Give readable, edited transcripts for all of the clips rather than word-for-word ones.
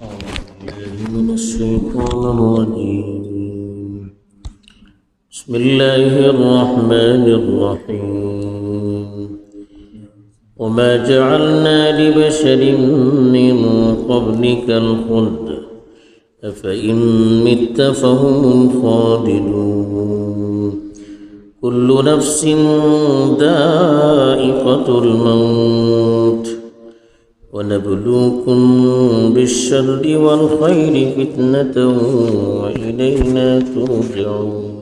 من الشيطان الرجيم. بسم الله الرحمن الرحيم. وما جعلنا لبشر من قبلك الخلد أفإن مت فهم الخالدون. كل نفس ذائقة الموت ونبلوكم بالشر والخير فتنة وإلينا ترجعون.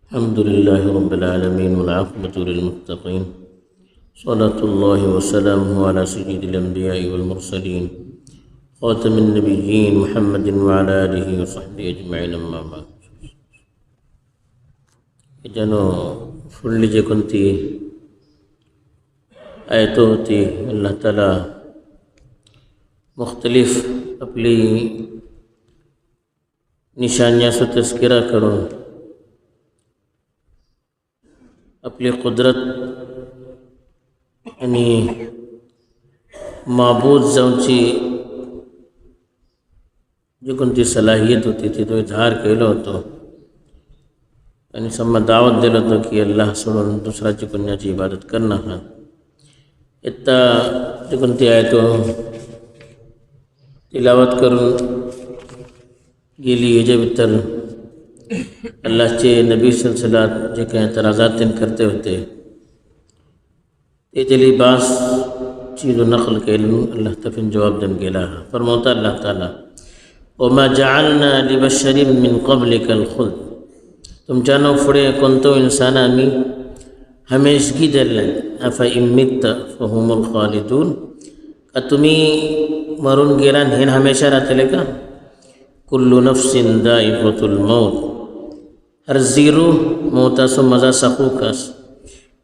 الحمد لله رب العالمين والعاقبة للمتقين. صلاة الله وسلامه على سيد الأنبياء والمرسلين خاتم النبيين محمد وعلى آله وصحبه أجمعين. أما بعد جنو فلی جو کنتی آیتوں ہوتی اللہ تعالیٰ مختلف اپنی نشانیاں سے تذکرہ کروں اپنی قدرت یعنی معبود زونچی جو کنتی صلاحیت ہوتی تھی تو اظہار کہلو تو یعنی سما دعوت دلو تو کہ اللہ سنو دوسرا چکنیا چی عبادت کرنا ہے اتنا چکنتی آئے تو تلاوت کروں گیلی جب اتر اللہ چے نبی سلسلہ جو کہ اعتراضات کرتے ہوتے یہ جلی باس چیز و نقل کے علم اللہ تفن جواب دن گیلا فرموتا اللہ تعالیٰ وما جعلنا لبشر من قبلك الخلد. تم جانو فڑے کنتو انسان آمی ہمیشگی دلن افا امت فهم الخالدون کہ تمہیں مرون گیران ہین ہمیشہ رہتے لے کا کل نفس ذائقۃ الموت ہر زیرو موتا سو مزا سخو کس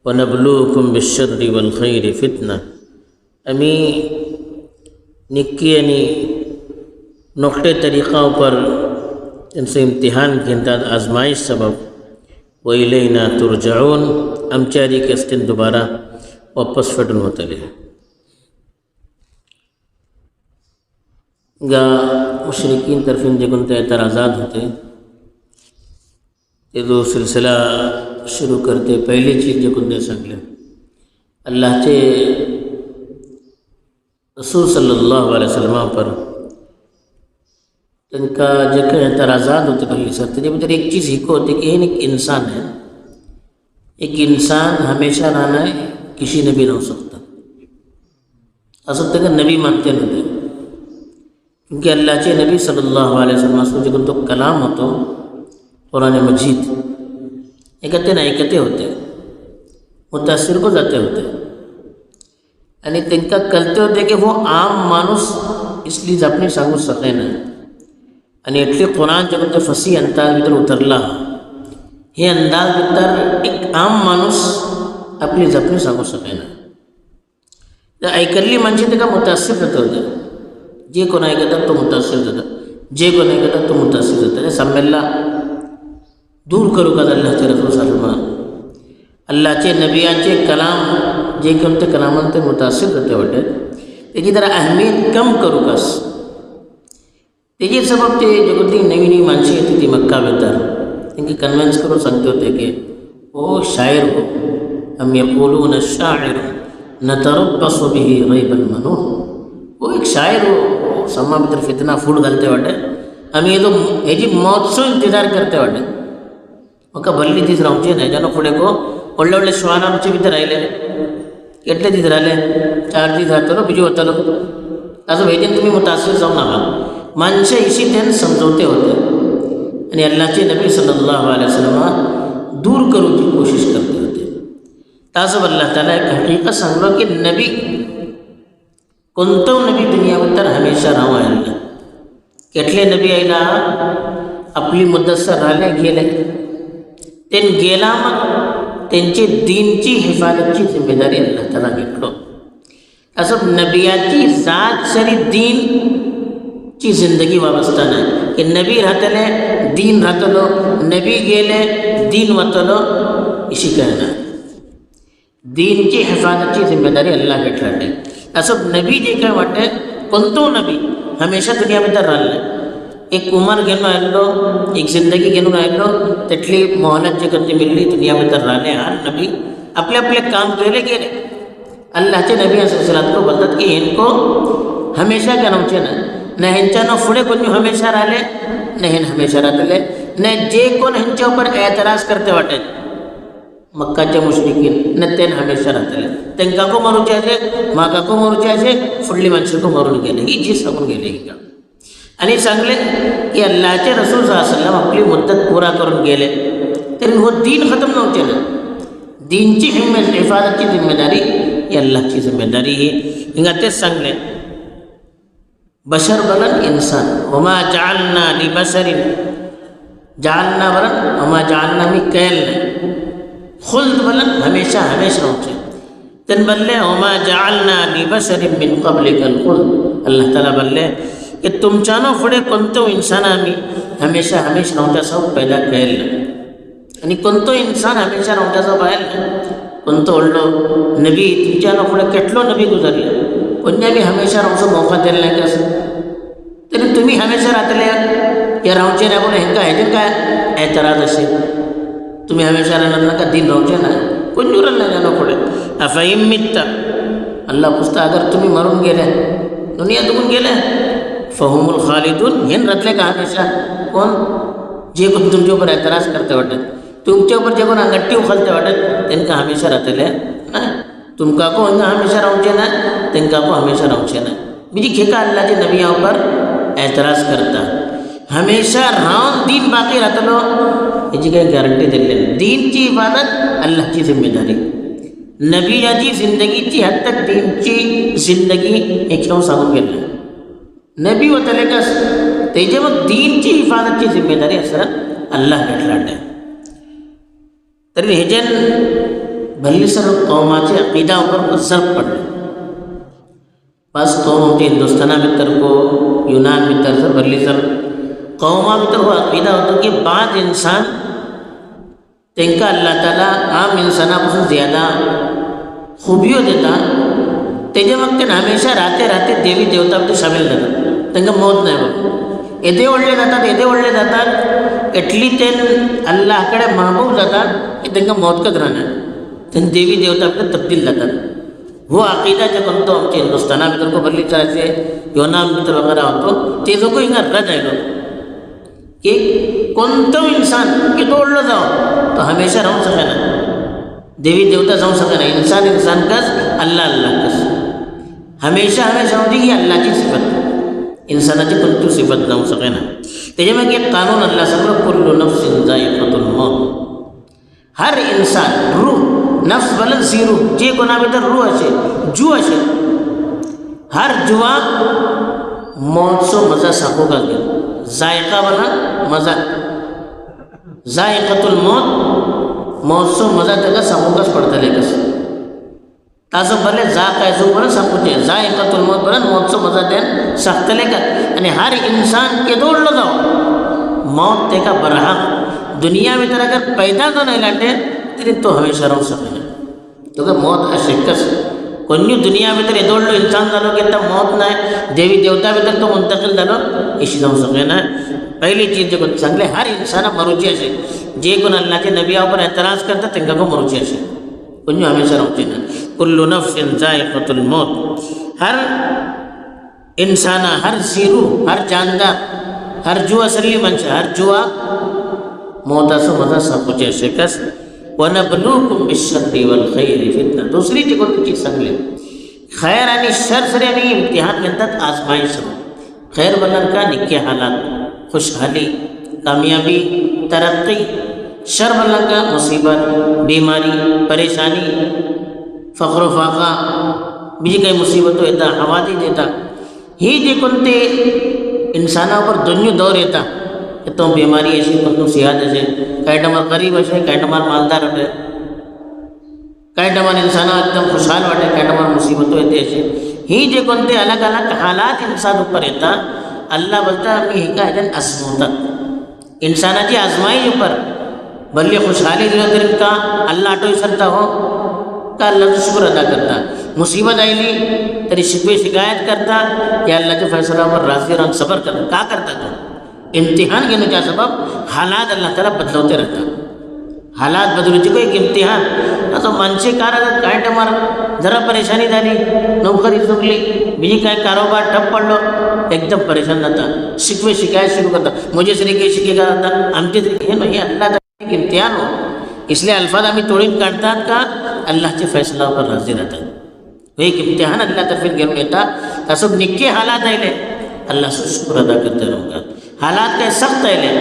ونبلوکم بالشر والخیر فتنہ امی نکی یعنی نقطے طریقہ پر ان سے امتحان کی انداز آزمائش سبب وَإِلَيْنَا تُرْجَعُونَ ہم چاری کے استن دوبارہ واپس فٹن ہوتا لے گا مشرقین طرفین جگن تے اعتراضات ہوتے یہ دو سلسلہ شروع کرتے پہلی چیز جگن دے سکلے اللہ چے رسول صلی اللہ علیہ وسلم پر ان کا جگہ اعتراضات ہوتے پہلی سرتے جب ادھر ایک چیز ہی کو ہوتی کہ ایک انسان ہے ایک انسان ہمیشہ رہنا ہے کسی نبی نہ ہو سکتا اصل تک نبی مانتے نہیں کیونکہ اللہ چے نبی صلی اللہ علیہ وسلم کو جب تو کلام ہوتا قرآن مجید ایکتے نہ ایکتے ہوتے متاثر کو جاتے ہوتے یعنی تن کا کلتے ہوتے کہ وہ عام مانوس اس لیے اپنی سانگو سکے نہ یعنی اٹلی قرآن جب تو فصیح انداز بتر اترلا یہ انداز بتر ایک عام مانوس اپنی زبنی سانگو سکے نہ ایکلی منچی تک متاثر رہتا ہوتا جے کو نہیں کہتا تو متاثر رہتا جے کو نہیں کہتا تو متاثر رہتا ہے سب میں اللہ دور کرو گا اللہ چے رسول صلی اللہ علیہ وسلم اللہ چے نبیان چے کلام جے کہ انتے کلامن تے متاثر رہتے ہوتے تیجی طرح اہمیت کم کرو گا تیجی سبب تے جو کہتی نئی نئی مانشی تھی مکہ بہتر ان کی کنونس کرو سکتے ہوتے کہ وہ شاعر ہو ہم یقولون الشاعر نتربص به ریب المنون وہ ایک شاعر ہو سما بہتر فتنہ پھوڑ گلتے ہوتے ہم یہ تو جی موت سو انتظار کرتے ہوتے وہ کا بلی تیس رہوں چاہیے نہیں جانو پھوڑے کو ಒಳ್ಳೆ ಒಳ್ಳೆ ಶ್ವಾನ ಮುಚ್ಚಿ ಬಿದ್ದರೆ ಐಲೆ ಎಟ್ಲೆ ದಿದ್ರಲೆ 4 ದಿನ ಹಾಕ್ತಾರೋ ಬಿಜು ಹೊತ್ತಲು ಅದು ವೇದಿನ तुम्ही मुतासिर जाऊ नका माणसे इसी दिन समझौते होते आणि अल्लाहचे नबी सल्लल्लाहु अलैहि वसल्लम दूर करू की कोशिश करते होते तासब अल्लाह ताला एक हकीकत सांगलो की नबी कोणतो नबी दुनियावर हमेशा राहू आहे કેટલે નબી આયલા आपली मुद्दत राहिले गेले तेन गेला मग त्यांची दीनची हिफाजतची जिम्मेदारी अल्लाह ताला घेतलो असं नबियाची जात सरी दीनची जिंदगी वाबस्ता नाही की नबी राहतले दीन राहतलो नबी गेले दीन वतलो इशी काय नाही दीनची हिफाजतची जिम्मेदारी अल्लाह घेतला असं नबी जे काय वाटते कोणतो नबी हमेशा दुनिया भितर राहिल्ले. एक उमर घेऊन आयलो, एक जिंदगी घेऊन आयलो, तिथली मोहलत जे कधी मिळली दुनिया भितर राहिले. हर नबी आपले आपले काम केले गेले. अल्लाहचे नबी असं को बोलतात की इनको हमेशा गणवचे न ह्यांच्यानं पुढे कोणी हमेशा राहिले न हे हमेशा राहतले न जे कोण ह्यांच्या ऊपर एतराज करते वाटेल मक्काचे मुश्रिकीन न तेन हमेशा राहतले. त्यांका को मरूचे असे माका को मरूचे असे फुडली माणसं को मरून गेले. ही जी सांगून गेले ही का आणि सांगले की अल्लाहचे रसूल सल्लल्लाहु अलैहि वसल्लम आपली मुद्दत पूरा करून गेले तरी हो दीन खतम नव्हते ना. दीनची हिफाजतची जिम्मेदारी ही अल्लाहची जिम्मेदारी ही हिंगा तेच सांगले. बशर बलन इंसान वमा जालना ली बशरिन जालना बलन वमा जालना मी कैल नहीं खुल्द बलन हमेशा हमेशा होचे तन बल्ले वमा जालना ली बशरिन मिन क़ब्लिकल खुल्द. अल्लाह ताला बल्ले कि तुमच्यानं पुढे कोणतो इंसान आम्ही हमेशा हमेशा नव्हत्याचा पैदा केला आणि कोणतो इंसान हमेशा नव्हत्याचा बाहेर कोणतो ओल्डो नबी तुमच्यानं पुढे केटलो नबी गुजरले कोणी बी हमेशा राहूचो मौका दिला नाही कसं तरी तुम्ही हमेशा राहतले या राहूचे नाही बोले हेंका हेजेन काय एतराज असे तुम्ही हमेशा राहणार नका दिन राहूचे नाही कोणी उरल नाही जाणं पुढे अफाईम मित्ता अल्लाह पुसता अगर तुम्ही मरून गेले दुनिया दुखून गेले फहुमुल खालिदून हेन रतले का हमेशा कोण जे कोण तुमच्या ऊपर एतराज करते वाटत तुमच्या ऊपर जे कोण अंगट्टी उखलते वाटत त्यांना हमेशा राहतले नाही तुमका को हिंगा हमेशा राहूचे ना त्यांका को हमेशा राहूचे ना. बीजी खेका अल्लाहचे नबिया ऊपर एतराज करता हमेशा राहून दीन बाकी राहतलो याची काही गॅरंटी दिली नाही. दीनची इबादत अल्लाहची जिम्मेदारी. नबियाची जिंदगीची हद तक दीनची जिंदगी हे घेऊन सांगून गेले. नबी वतले कस तेजे मग दीनची हिफाजतची जिम्मेदारी असं अल्लाह घेतला आहे. तरी हेजेन भल्ली सर्व कौमाचे अकीदा ऊपर असर पड़े. बस कौम होती हिंदुस्ताना भितर को यूनान भितर सर भल्ली सर कौमा भितर वो अकीदा होतो की बाद इंसान तेंका अल्लाह ताला आम इंसानापासून ज़्यादा खूबियों देता तेजे मग ते हमेशा राहते राहते देवी देवतामध्ये सामील जातात. त्यांना मौत नाही बघ येदे ओढले जातात एटली ते अल्लाहकडे महबूब जातात की त्यांना मौत कधी राहणार त्यांनी देवी देवताकडे तब्दील जातात. वो अकीदा जे कोणतो आमच्या हिंदुस्थाना भितर को भरली चालचे योना भितर वगैरे होतो ते लोक हिंगा रज आहे की कोणतो इंसान की दौडलं जाओ तो हमेशा राहू सके ना देवी देवता जाऊ सके ना इंसान कस अल्लाह कस हमेशा होती ही अल्लाहची सिफत इंसानाची कोणती सिफत जाऊ सके ना. त्याच्यामध्ये एक कानून अल्लाह सगळं कुल्लू नफ्सिन जायक़तुल मौत हर इंसान रूह नफ्स बलन सी रूह जे कोणा भितर रूह असे जू असे हर जुवा मौतचो मजा साको का जायका बना मजा जायक़तुल मौतचो मजा त्याला साकोकाच पडतले कसं ताजं भले जा काय जो बरं सांगूचे जायक़तुल मौत बरं मौतचो मजा द्यान सांगतले का आणि हर इंसान के दौडलं जाओ मौत ते का बरहा दुनिया भितर अगर पैदा जो नाही लाटे तरी तो हमेशा राहू सके तो का मौत असे कस कोणी दुनिया भितर एदोडलो इंसान झालो की तर मौत नाही देवी देवता भितर तो मुंतकिल झालो इशी जाऊ सके ना. पहिली चीज जे कोण सांगले हर इंसाना मरूची असे जे कोण अल्लाहचे नबियावर एतराज करतात त्यांना को मरूची असे कोणी हमेशा राहूचे ना. कुल्लू नफ्सिन जायक़तुल मौत हर इंसाना हर सीरू हर जानदार हर जुआ असली मनशा हर जुआ मौताचा मजा सापूचे असे कस वनबलूकुम बिश्शर्रि वल खैरि फितना. दूसरी जी कोणती चीज सांगली खैर आणि शर सर यानी इम्तिहान म्हणतात आजमाइश. खैर बनन का निके हालात खुशहाली कामयाबी तरक्की शर बनन का मुसीबत बीमारी परेशानी फ़ख्र फाका बीजी काही मुसीबतो येतात हवादीत येतात ही जे कोणते इंसानावर दुनिया दौर येतात तो बीमारी अशी कोणतो सेहत असे काही टायमार गरीब असे काही टायमार मालदार वाटे काही टायमार इंसान एकदम खुशाल वाटे काही टायमार मुसीबतो येते असे ही जे कोणते अलग अलग हालात इंसान ऊपर येतात अल्लाह बोलता मी हे काय आजमवतात इंसानाची आजमाई ऊपर भले खुशहाली दिलो तरी का अल्लाह आटो विसरता हो का अल्लाहचं शुक्र अदा करता मुसीबत आयली तरी शिकवे शिकायत करता या अल्लाहच्या फैसलावर राजी राहून सबर करता. का करता तो? इम्तिहान घेण्याच्या सबब हालात अल्लाह ताला बदलवते राहतात. हालात बदलूचे एक इम्तिहान. असं मानसिक कारागत काय टमार जरा परेशानी झाली, नोकरी चुकली, बीजी काय कारोबार ठप पडलो, एकदम परेशान जाता, शिकवे शिकायत शुरू करता. मुझे तरीके शिकेगा जाता आमचे तरीके हे अल्लाह एक इम्तिहान हो. इसलिए अल्फाज आम्ही तोडून काढतात का अल्लाहच्या फैसलावर राजी राहतात. एक इम्तिहान अल्लाह तर्फे घेऊन येतात. तसं निक्के हालात आले अल्लाह शुक्र अदा करते राहू का. हालात काय सख्त आले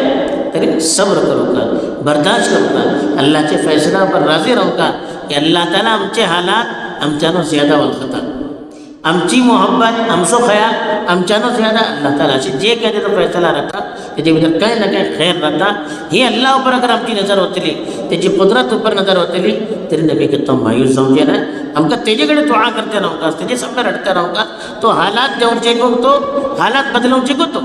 तरी सब्र करू का, बर्दाश्त करू का, अल्लाहचे फैसला पर राजी राहू का. अल्लाह ताला आमचे हालात आमच्यानं ज्यादा वळखतात. आमची मोहब्बत आमचो खयाल आमच्यानं ज्यादा अल्लाह ताला असे जे काय त्याचा फैसला राहता त्याच्या भितर काही ना काही खैर राहता. ही अल्लाह उपर अगर आमची नजर होतली, त्याची कुदरत उपर नजर होतली तरी नबी कहता मायूस जाऊचे ना. आमकां तेजेकडे दुआ करते राहू का, तेजे समोर रडते राहू का. तो हालात देऊनचे तो हालात बदलवचे तो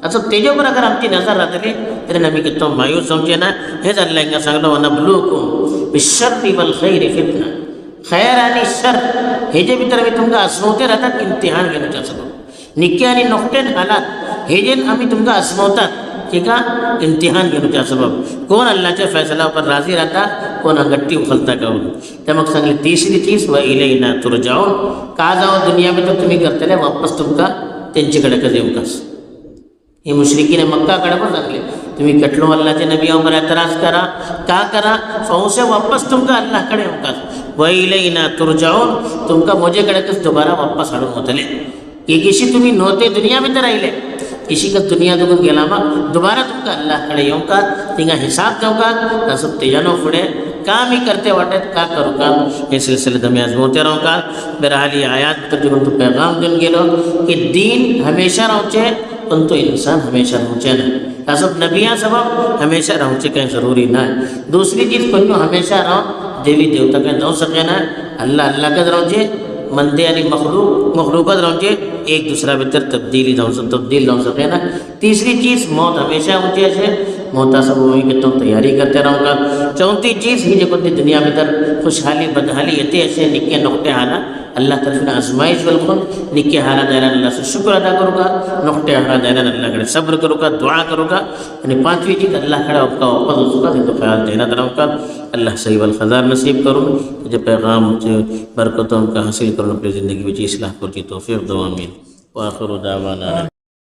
असं तेजेवर अगर आमची नजर राहतली तरी नबी कहता मायूस जाऊचे ना. हेच अल्लाह हिंगा सांगलो नबलूकुम बिश्शर्रि वल खैरि फितना. खैर आणि शर हे जे भितर आम्ही तुमकां आसमवते राहतात इम्तिहान घेण्याच्या सबब. निक्के आणि नोकटेन हालात हे जे आम्ही तुमकां आसमवतात ठीक आहे इम्तिहान घेण्याच्या सबब. कोण अल्लाहच्या फैसलावर राजी राहता, कोण गट्टी उखलता का. ते मग सांगले तिसरी चीज व इलैना तुरजाऊन. का जाओ दुनिया में तर तुम्ही करतले वापस तुमका त्यांच्याकडे कधी येऊकास. हे मुश्रिकीने मक्काकडे पण सांगले तुम्ही कटलो अल्लाहच्या नबीवर एतराज करा का करा फौसे वापस तुमका अल्लाहकडे येऊकास. व इलैना तुरजाऊन तुमका मोजेकडेच दोबारा वापस हाडून होतले. की किशी तुम्ही नव्हते दुनिया में तर राहिले, किसी का दुनिया दुगून गेला मग दोबारा तुमका अल्लाहकडे येऊ का, तिंगा हिसाब देऊ का. तसं तेजानो पुढे का मी करते वाटत का करू का हे सिलसिले मी आजमवते राहू का. बहरहाल आयात तर जिकडून तो पैगाम देऊन गेलो की दीन हमेशा राहूचे पण तो इंसान हमेशा राहूचे नाही. तसं नबिया सबब हमेशा राहूचे काही जरूरी नाही. दुसरी चीज पण हमेशा राहून देवी देवता काही जाऊ सके ना. अल्लाह अल्लाहकच राहूचे, मंदे आणि मखलूकत राहूचे, एक दूसरा भीतर तब्दील जाऊ सके ना. तीसरी चीज़ मौत हमेशा होती है, मौता सब वही कहता हूँ तैयारी करते रहूँगा. चौथी चीज़ ही जो दुनिया भीतर खुशहाली बदहाली येते ऐसे निक्के नोकटे हाला अल्लाह तरफ आजमाइश बिल्कुल निक्के हाला दायरा अल्लाह से शुक्र अदा करूँगा, नोकटे हाला दायरा अल्लाह कड़े सब्र करूँगा, दुआ करूँगा. यानी पाँचवीं चीज़ अल्लाह खड़ा आपका वापस हो चुका तो ख्याल देना रहूँगा. अल्लाह सही वल खज़ार नसीब करूँ. जो पैगाम बरकतों का हासिल करूँ अपनी ज़िंदगी में इस्लाह कर तौफीक दो. आमीन. व आखिर दावाना